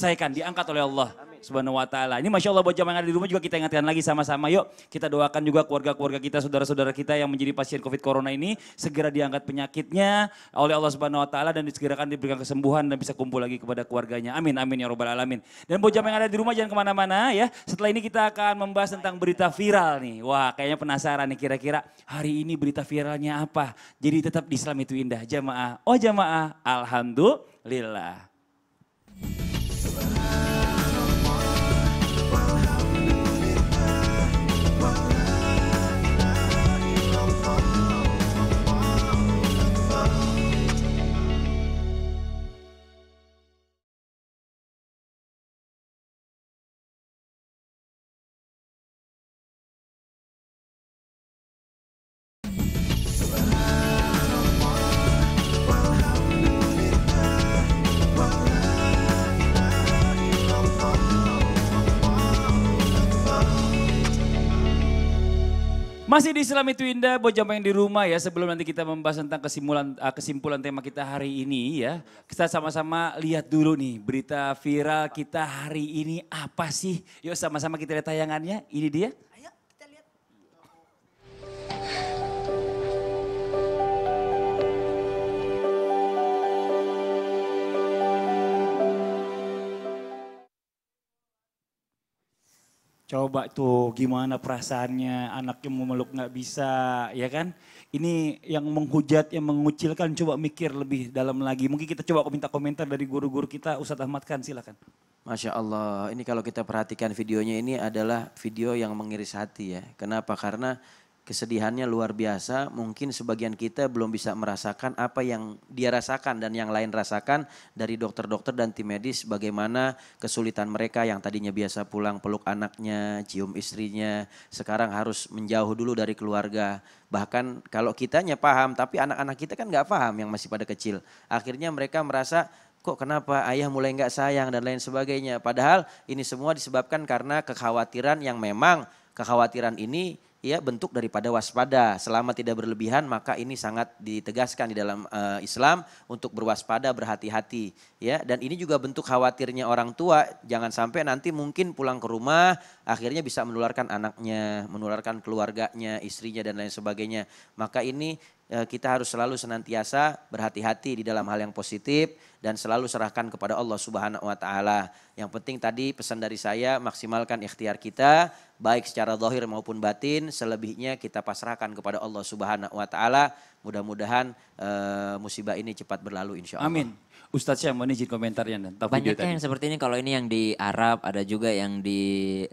diselesaikan, diangkat oleh Allah Subhanahu wa taala. Ini Masya Allah buat jamaah yang ada di rumah juga kita ingatkan lagi sama-sama. Yuk kita doakan juga keluarga-keluarga kita, saudara-saudara kita yang menjadi pasien COVID Corona ini segera diangkat penyakitnya oleh Allah Subhanahu wa taala dan disegerakan diberikan kesembuhan dan bisa kumpul lagi kepada keluarganya. Amin amin ya robbal alamin. Dan buat jamaah yang ada di rumah jangan kemana-mana ya. Setelah ini kita akan membahas tentang berita viral nih. Wah kayaknya penasaran nih kira-kira hari ini berita viralnya apa. Jadi tetap di Islam itu indah jamaah. Oh jamaah, alhamdulillah. Masih di Islam itu indah buat jamaah yang di rumah ya, sebelum nanti kita membahas tentang kesimpulan tema kita hari ini ya. Kita sama-sama lihat dulu nih berita viral kita hari ini apa sih. Yuk sama-sama kita lihat tayangannya, ini dia. Ayo kita lihat. Coba tuh gimana perasaannya anaknya mau meluk nggak bisa ya kan. Ini yang menghujat, yang mengucilkan coba mikir lebih dalam lagi. Mungkin kita coba minta komentar dari guru-guru kita. Ustadz Ahmad Khan silakan. Masya Allah, ini kalau kita perhatikan videonya ini adalah video yang mengiris hati ya. Kenapa? Karena kesedihannya luar biasa, mungkin sebagian kita belum bisa merasakan apa yang dia rasakan dan yang lain rasakan dari dokter-dokter dan tim medis. Bagaimana kesulitan mereka yang tadinya biasa pulang peluk anaknya, cium istrinya, sekarang harus menjauh dulu dari keluarga. Bahkan kalau kitanya paham, tapi anak-anak kita kan gak paham yang masih pada kecil. Akhirnya mereka merasa, kok kenapa ayah mulai nggak sayang dan lain sebagainya. Padahal ini semua disebabkan karena kekhawatiran yang memang kekhawatiran ini ya bentuk daripada waspada. Selama tidak berlebihan maka ini sangat ditegaskan di dalam Islam untuk berwaspada, berhati-hati. Ya, dan ini juga bentuk khawatirnya orang tua. Jangan sampai nanti mungkin pulang ke rumah akhirnya bisa menularkan anaknya, menularkan keluarganya, istrinya dan lain sebagainya. Maka ini kita harus selalu senantiasa berhati-hati di dalam hal yang positif dan selalu serahkan kepada Allah Subhanahu wa taala. Yang penting tadi pesan dari saya, maksimalkan ikhtiar kita baik secara zahir maupun batin, selebihnya kita pasrahkan kepada Allah Subhanahu wa taala. Mudah-mudahan musibah ini cepat berlalu insyaallah. Amin. Ustadz Syam, mohon izin komentarnya dan Banyak yang seperti ini, kalau ini yang di Arab, ada juga yang di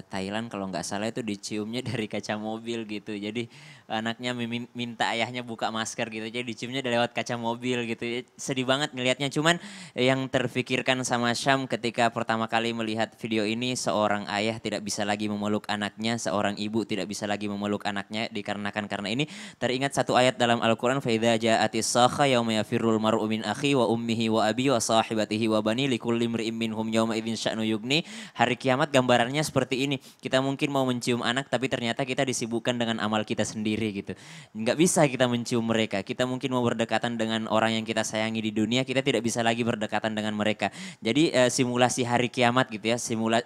Thailand kalau nggak salah itu diciumnya dari kaca mobil gitu. Jadi anaknya minta ayahnya buka masker gitu, jadi diciumnya dari lewat kaca mobil gitu. Sedih banget ngelihatnya, cuman yang terfikirkan sama Syam ketika pertama kali melihat video ini, seorang ayah tidak bisa lagi memeluk anaknya, seorang ibu tidak bisa lagi memeluk anaknya dikarenakan karena ini. Teringat satu ayat dalam Al-Quran, فَإِذَا جَاءَتِ الصَّاخَّةُ يَوْمَ يَفِرُّ الْمَرْءُ مِنْ أَخِيهِ وَأُمِّهِ wa abi wa sahibatihi wa bani likulli imri'in minhum yawma idzin sya'nu yugni. Hari kiamat gambarannya seperti ini. Kita mungkin mau mencium anak tapi ternyata kita disibukkan dengan amal kita sendiri gitu. Enggak bisa kita mencium mereka. Kita mungkin mau berdekatan dengan orang yang kita sayangi di dunia, kita tidak bisa lagi berdekatan dengan mereka. Jadi simulasi hari kiamat gitu ya.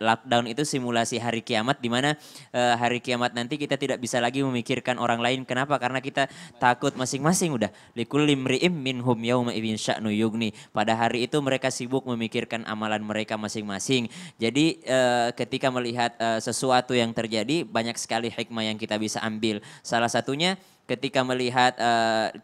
Lockdown itu simulasi hari kiamat di mana hari kiamat nanti kita tidak bisa lagi memikirkan orang lain. Kenapa? Karena kita takut masing-masing udah likulli imri'in minhum yawma idzin sya'nu yugni. Pada hari itu mereka sibuk memikirkan amalan mereka masing-masing. Jadi ketika melihat sesuatu yang terjadi, banyak sekali hikmah yang kita bisa ambil. Salah satunya ketika melihat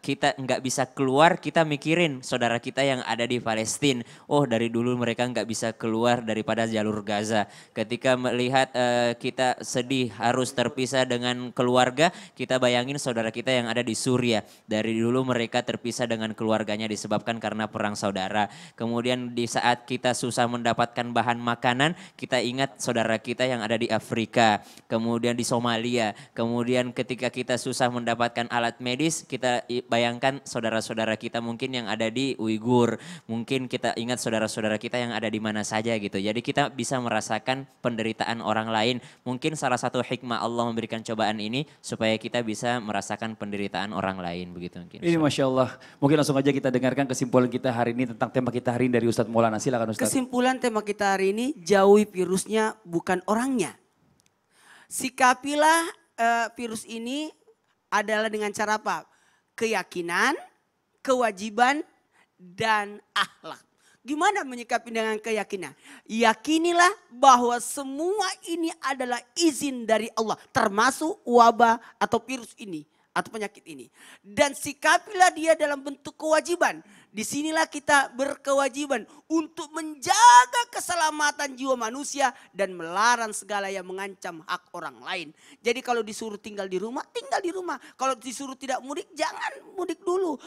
kita nggak bisa keluar, kita mikirin saudara kita yang ada di Palestina. Oh dari dulu mereka nggak bisa keluar daripada jalur Gaza. Ketika melihat kita sedih harus terpisah dengan keluarga, kita bayangin saudara kita yang ada di Suriah. Dari dulu mereka terpisah dengan keluarganya disebabkan karena perang saudara. Kemudian di saat kita susah mendapatkan bahan makanan, kita ingat saudara kita yang ada di Afrika. Kemudian di Somalia. Kemudian ketika kita susah mendapatkan mendapatkan alat medis, kita bayangkan saudara-saudara kita mungkin yang ada di Uighur, mungkin kita ingat saudara-saudara kita yang ada di mana saja gitu. Jadi kita bisa merasakan penderitaan orang lain. Mungkin salah satu hikmah Allah memberikan cobaan ini supaya kita bisa merasakan penderitaan orang lain begitu mungkin. Ini Masya Allah. Mungkin langsung aja kita dengarkan kesimpulan kita hari ini tentang tema kita hari ini dari Ustadz Maulana. Silakan Ustadz. Kesimpulan tema kita hari ini, jauhi virusnya bukan orangnya. Sikapilah virus ini adalah dengan cara apa? Keyakinan, kewajiban, dan akhlak. Gimana menyikapi dengan keyakinan? Yakinilah bahwa semua ini adalah izin dari Allah. Termasuk wabah atau virus ini. Atau penyakit ini. Dan sikapilah dia dalam bentuk kewajiban. Disinilah kita berkewajiban untuk menjaga keselamatan jiwa manusia dan melarang segala yang mengancam hak orang lain. Jadi kalau disuruh tinggal di rumah, tinggal di rumah. Kalau disuruh tidak mudik, jangan mudik dulu.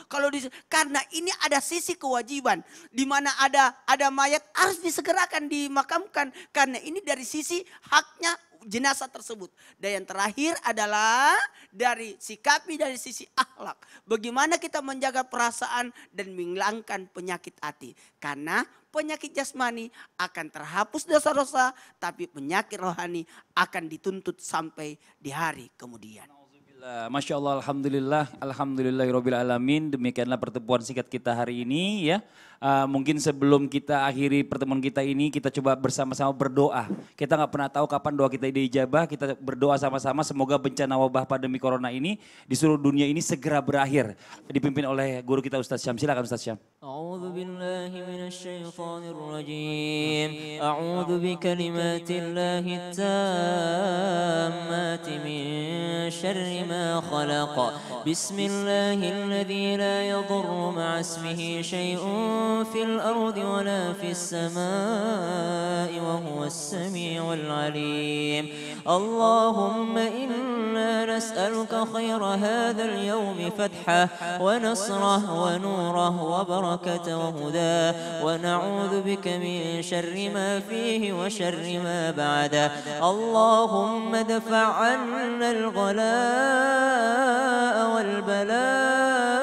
Karena ini ada sisi kewajiban. Di mana ada mayat harus disegerakan dimakamkan. Karena ini dari sisi haknya jenazah tersebut. Dan yang terakhir adalah dari sisi akhlak. Bagaimana kita menjaga perasaan dan menghilangkan penyakit hati. Karena penyakit jasmani akan terhapus dosa-dosa, tapi penyakit rohani akan dituntut sampai di hari kemudian. Masya Allah, Alhamdulillah, Alhamdulillahirabbil alamin. Demikianlah pertemuan singkat kita hari ini ya. Mungkin sebelum kita akhiri pertemuan kita ini, kita coba bersama-sama berdoa. Kita nggak pernah tahu kapan doa kita diijabah. Kita berdoa sama-sama semoga bencana wabah pandemi corona ini di seluruh dunia ini segera berakhir. Dipimpin oleh guru kita Ustadz Syam. Silakan Ustadz Syam. A'udzu billahi minasyaitonir rajim. A'udzu bikalimatillahi tammati min syarri ma khalaq. Bismillahilladzi la yadurru ma'a ismihi syai'un fil ardi wa la fis samai wa huwas samiul alim. Allahumma inna nas'aluka khaira hadzal yawmi fathah wa nasrah wa nurah wa barakatah wa hudah wa na'udzu bika min syarri ma fihi wa syarri ma ba'dah. Allahumma dafa' 'anna al-ghalaa wal balaa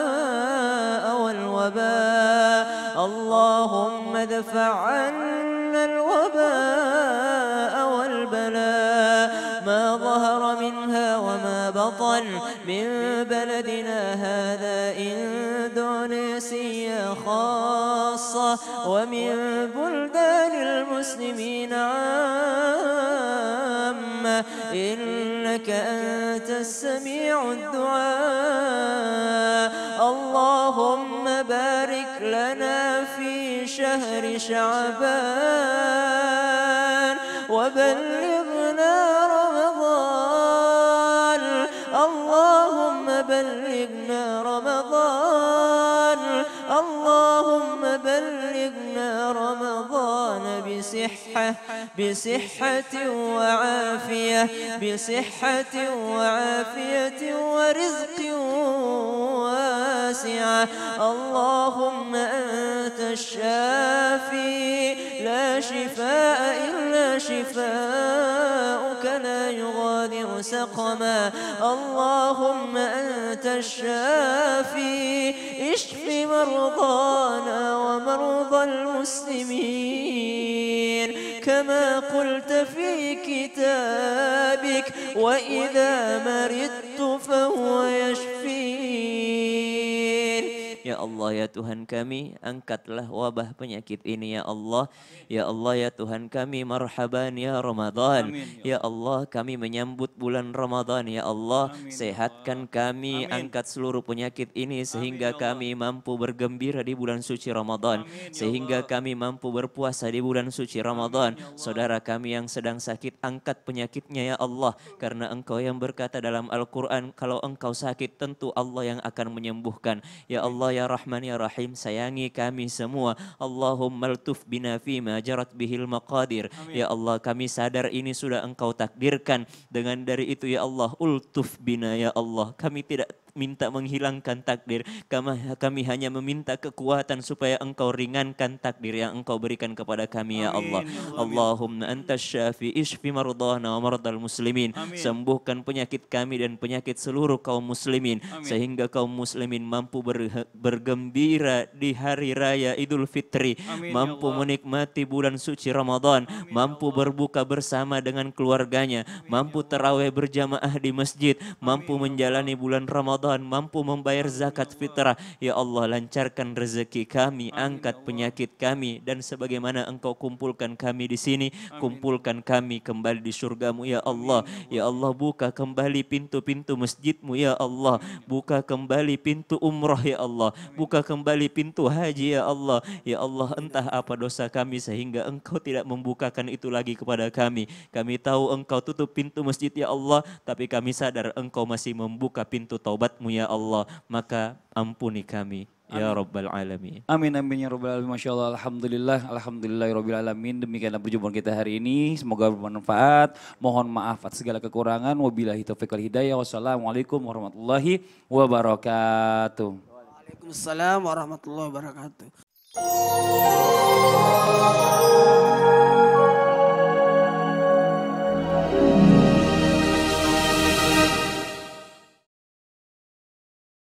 wal wabaa. اللهم ادفع عنا الوباء والبلاء ما ظهر منها وما بطن من بلدنا هذا إندونيسيا خاصة ومن بلدان المسلمين عامة إنك أنت السميع الدعاء. اللهم بارك لنا في شهر شعبان وبلغنا رمضان. اللهم بلغنا رمضان. اللهم بلغنا رمضان بصحة وعافية ورزق واسعة. اللهم أنت الشافي لا شفاء إلا شفاؤك لا يغادر سقما. اللهم أنت الشافي اشف مرضانا ومرضى المسلمين كما قلت في كتابك وإذا مرضت فهو يشفين. Ya Allah ya Tuhan kami, angkatlah wabah penyakit ini ya Allah. Ya Allah ya Tuhan kami, marhaban ya Ramadan. Ya Allah, kami menyambut bulan Ramadan ya Allah. Sehatkan kami, angkat seluruh penyakit ini sehingga kami mampu bergembira di bulan suci Ramadan. Sehingga kami mampu berpuasa di bulan suci Ramadan. Saudara kami yang sedang sakit, angkat penyakitnya ya Allah. Karena Engkau yang berkata dalam Al-Quran, kalau engkau sakit tentu Allah yang akan menyembuhkan. Ya Allah ya Rahman ya Rahim, sayangi kami semua. Allahumma altuf bina fima jarat bihil maqadir. Ya Allah, kami sadar ini sudah Engkau takdirkan. Dengan dari itu ya Allah, ultuf bina ya Allah. Kami tidak minta menghilangkan takdir. Kami hanya meminta kekuatan supaya Engkau ringankan takdir yang Engkau berikan kepada kami ya Allah. Allahumma antas syafi ishfi mardana wa mardal muslimin. Sembuhkan penyakit kami dan penyakit seluruh kaum muslimin. Sehingga kaum muslimin mampu bergembira di hari raya Idul Fitri. Mampu menikmati bulan suci Ramadan. Mampu berbuka bersama dengan keluarganya. Mampu tarawih berjamaah di masjid. Mampu menjalani bulan Ramadan. Mampu membayar zakat fitrah. Ya Allah, lancarkan rezeki kami, angkat penyakit kami, dan sebagaimana Engkau kumpulkan kami di sini, kumpulkan kami kembali di surgamu ya Allah. Ya Allah, buka kembali pintu-pintu masjidmu ya Allah. Buka kembali pintu umrah ya Allah. Buka kembali pintu haji ya Allah. Ya Allah, entah apa dosa kami sehingga Engkau tidak membukakan itu lagi kepada kami. Kami tahu Engkau tutup pintu masjid ya Allah, tapi kami sadar Engkau masih membuka pintu taubat-Mu ya Allah. Maka ampuni kami ya Rabbal Alamin. Amin amin ya Rabbal Alamin. Masya Allah, alhamdulillah, alhamdulillahirabbil alamin. Demikianlah perjumpaan kita hari ini. Semoga bermanfaat. Mohon maaf atas segala kekurangan. Wabillahi taufiq wal hidayah. Wassalamualaikum warahmatullahi wabarakatuh. Waalaikumsalam warahmatullahi wabarakatuh.